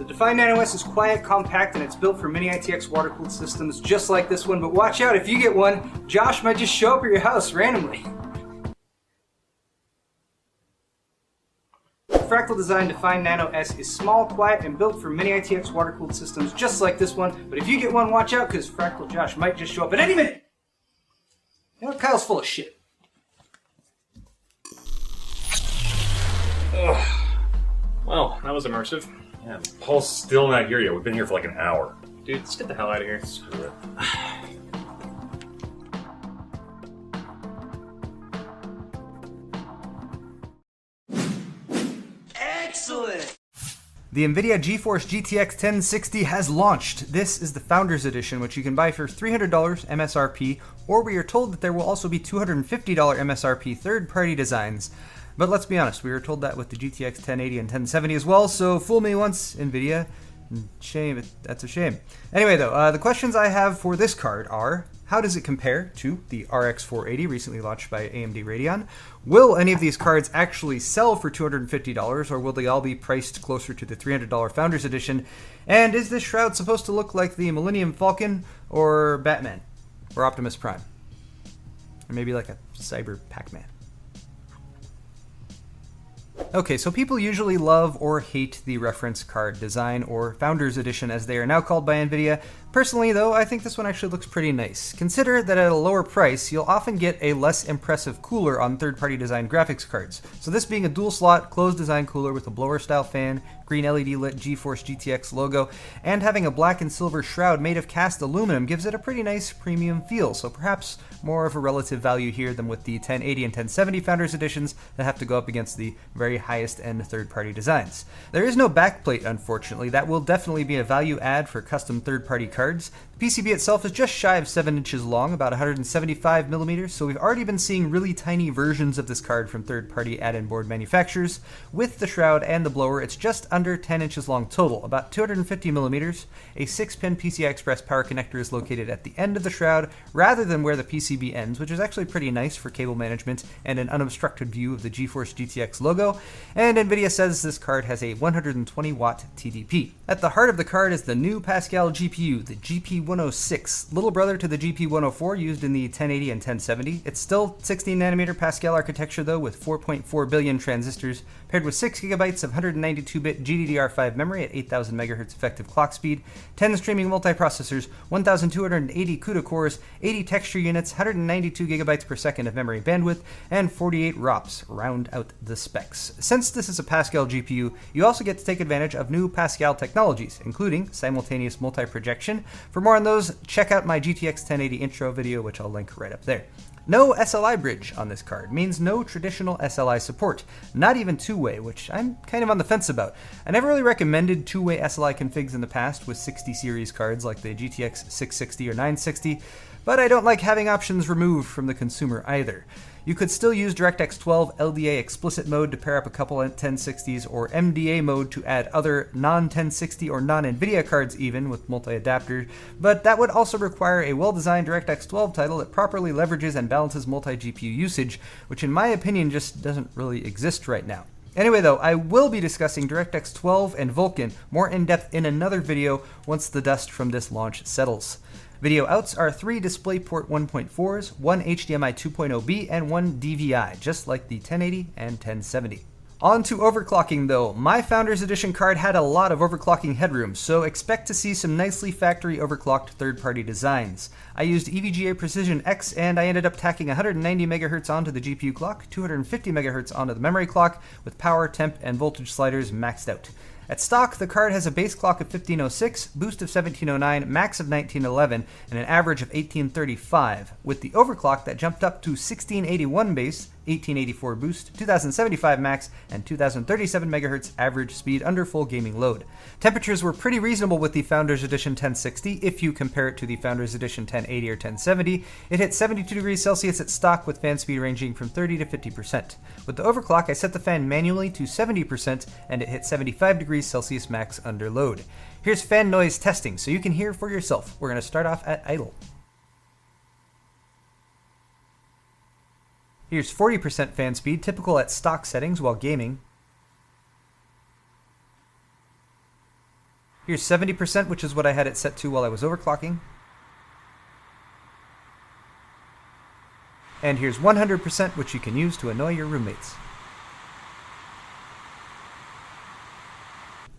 The Define Nano S is quiet, compact, and it's built for mini ITX water-cooled systems just like this one, but watch out, if you get one, Josh might just show up at your house randomly. The Fractal Design Define Nano S is small, quiet, and built for mini ITX water-cooled systems just like this one, but if you get one, watch out, because Fractal Josh might just show up at any minute! You know, Kyle's full of shit. Ugh. Well, that was immersive. Yeah, Paul's still not here yet. We've been here for like an hour. Dude, let's get the hell out of here. Screw it. Excellent! The Nvidia Geforce GTX 1060 has launched. This is the Founders Edition, which you can buy for $300 MSRP, or we are told that there will also be $250 MSRP third-party designs. But let's be honest, we were told that with the GTX 1080 and 1070 as well, so fool me once, Nvidia. Shame, that's a shame. Anyway though, the questions I have for this card are, how does it compare to the RX 480 recently launched by AMD Radeon? Will any of these cards actually sell for $250, or will they all be priced closer to the $300 Founders Edition? And is this shroud supposed to look like the Millennium Falcon, or Batman, or Optimus Prime? Or maybe like a Cyber Pac-Man? Okay, so people usually love or hate the reference card design, or Founders Edition as they are now called by Nvidia. Personally though, I think this one actually looks pretty nice. Consider that at a lower price, you'll often get a less impressive cooler on third-party designed graphics cards. So this being a dual-slot, closed design cooler with a blower-style fan, green LED-lit Geforce GTX logo, and having a black and silver shroud made of cast aluminum gives it a pretty nice premium feel, so perhaps more of a relative value here than with the 1080 and 1070 Founders Editions that have to go up against the very highest-end third-party designs. There is no backplate, unfortunately. That will definitely be a value add for custom third-party cards. The PCB itself is just shy of 7 inches long, about 175 millimeters, so we've already been seeing really tiny versions of this card from third-party add-in board manufacturers. With the shroud and the blower, it's just under 10 inches long total, about 250 millimeters. A 6-pin PCI Express power connector is located at the end of the shroud, rather than where the PCB ends, which is actually pretty nice for cable management and an unobstructed view of the Geforce GTX logo. And Nvidia says this card has a 120-watt TDP. At the heart of the card is the new Pascal GPU, the GP106, little brother to the GP104 used in the 1080 and 1070. It's still 16nm Pascal architecture though, with 4.4 billion transistors, paired with 6GB of 192-bit GDDR5 memory at 8000 MHz effective clock speed, 10 streaming multiprocessors, 1280 CUDA cores, 80 texture units, 192GB per second of memory bandwidth, and 48 ROPs round out the specs. Since this is a Pascal GPU, you also get to take advantage of new Pascal technologies, including simultaneous multi-projection. For more on those, check out my GTX 1080 intro video, which I'll link right up there. No SLI bridge on this card means no traditional SLI support, not even two-way, which I'm kind of on the fence about. I never really recommended two-way SLI configs in the past with 60 series cards like the GTX 660 or 960, but I don't like having options removed from the consumer either. You could still use DirectX 12 LDA explicit mode to pair up a couple 1060s, or MDA mode to add other non-1060 or non-Nvidia cards even with multi-adapter, but that would also require a well-designed DirectX 12 title that properly leverages and balances multi-GPU usage, which in my opinion just doesn't really exist right now. Anyway though, I will be discussing DirectX 12 and Vulkan more in depth in another video once the dust from this launch settles. Video outs are 3 DisplayPort 1.4s, 1 HDMI 2.0B, and 1 DVI, just like the 1080 and 1070. On to overclocking though. My Founders Edition card had a lot of overclocking headroom, so expect to see some nicely factory overclocked third-party designs. I used EVGA Precision X, and I ended up tacking 190 MHz onto the GPU clock, 250 MHz onto the memory clock, with power, temp, and voltage sliders maxed out. At stock, the card has a base clock of 1506, boost of 1709, max of 1911, and an average of 1835, with the overclock that jumped up to 1681 base, 1884 boost, 2075 max, and 2037 MHz average speed under full gaming load. Temperatures were pretty reasonable with the Founders Edition 1060 if you compare it to the Founders Edition 1080 or 1070. It hit 72 degrees Celsius at stock with fan speed ranging from 30 to 50%. With the overclock, I set the fan manually to 70% and it hit 75 degrees Celsius max under load. Here's fan noise testing so you can hear for yourself. We're going to start off at idle. Here's 40% fan speed, typical at stock settings while gaming. Here's 70%, which is what I had it set to while I was overclocking. And here's 100%, which you can use to annoy your roommates.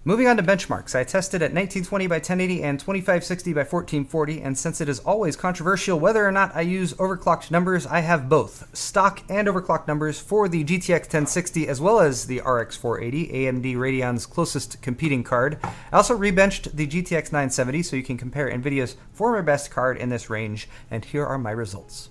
Moving on to benchmarks, I tested at 1920 by 1080 and 2560 by 1440, and since it is always controversial whether or not I use overclocked numbers, I have both stock and overclocked numbers for the GTX 1060 as well as the RX 480, AMD Radeon's closest competing card. I also rebenched the GTX 970 so you can compare Nvidia's former best card in this range, and here are my results.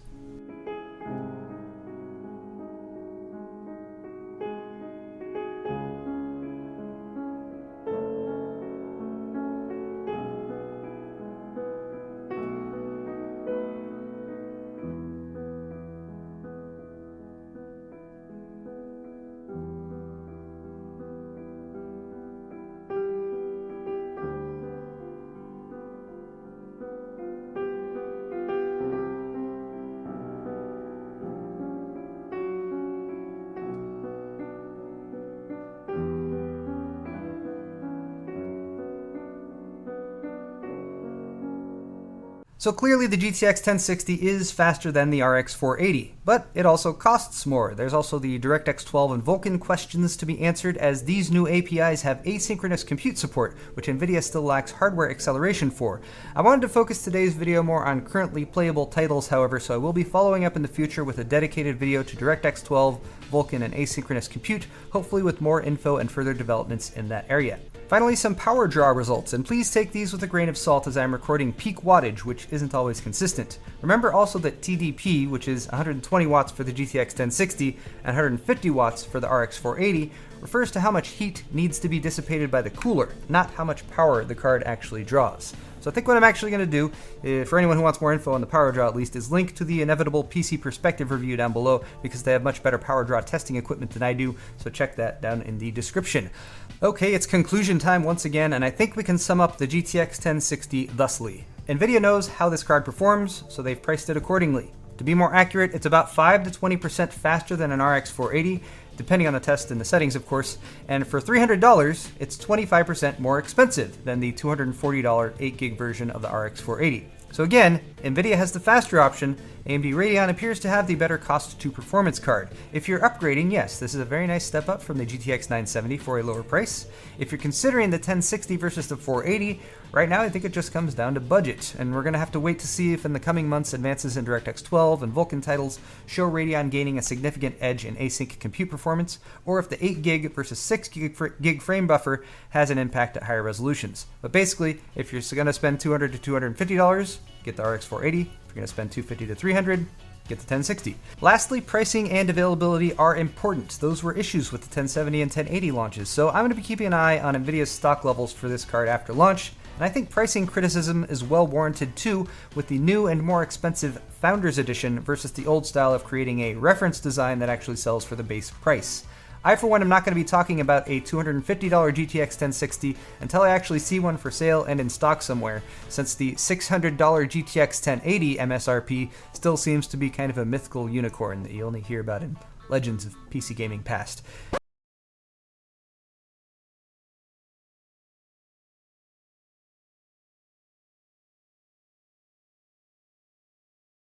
So clearly the GTX 1060 is faster than the RX 480, but it also costs more. There's also the DirectX 12 and Vulkan questions to be answered, as these new APIs have asynchronous compute support, which Nvidia still lacks hardware acceleration for. I wanted to focus today's video more on currently playable titles, however, so I will be following up in the future with a dedicated video to DirectX 12, Vulkan, and asynchronous compute, hopefully with more info and further developments in that area. Finally, some power draw results, and please take these with a grain of salt as I'm recording peak wattage, which isn't always consistent. Remember also that TDP, which is 120 watts for the GTX 1060 and 150 watts for the RX 480, refers to how much heat needs to be dissipated by the cooler, not how much power the card actually draws. So I think what I'm actually going to do, for anyone who wants more info on the power draw at least, is link to the inevitable PC Perspective review down below, because they have much better power draw testing equipment than I do, so check that down in the description. Okay, it's conclusion time once again, and I think we can sum up the GTX 1060 thusly. Nvidia knows how this card performs, so they've priced it accordingly. To be more accurate, it's about 5 to 20% faster than an RX 480, depending on the test and the settings, of course, and for $300, it's 25% more expensive than the $240 8GB version of the RX 480. So again, Nvidia has the faster option. AMD Radeon appears to have the better cost-to-performance card. If you're upgrading, yes, this is a very nice step up from the GTX 970 for a lower price. If you're considering the 1060 versus the 480, right now I think it just comes down to budget, and we're going to have to wait to see if in the coming months advances in DirectX 12 and Vulkan titles show Radeon gaining a significant edge in async compute performance, or if the 8GB versus 6GB frame buffer has an impact at higher resolutions. But basically, if you're going to spend $200 to $250, get the RX 480. If you're going to spend $250 to $300, get the 1060. Lastly, pricing and availability are important. Those were issues with the 1070 and 1080 launches, so I'm going to be keeping an eye on Nvidia's stock levels for this card after launch, and I think pricing criticism is well warranted too, with the new and more expensive Founders Edition versus the old style of creating a reference design that actually sells for the base price. I, for one, am not going to be talking about a $250 GTX 1060 until I actually see one for sale and in stock somewhere, since the $600 GTX 1080 MSRP still seems to be kind of a mythical unicorn that you only hear about in legends of PC gaming past.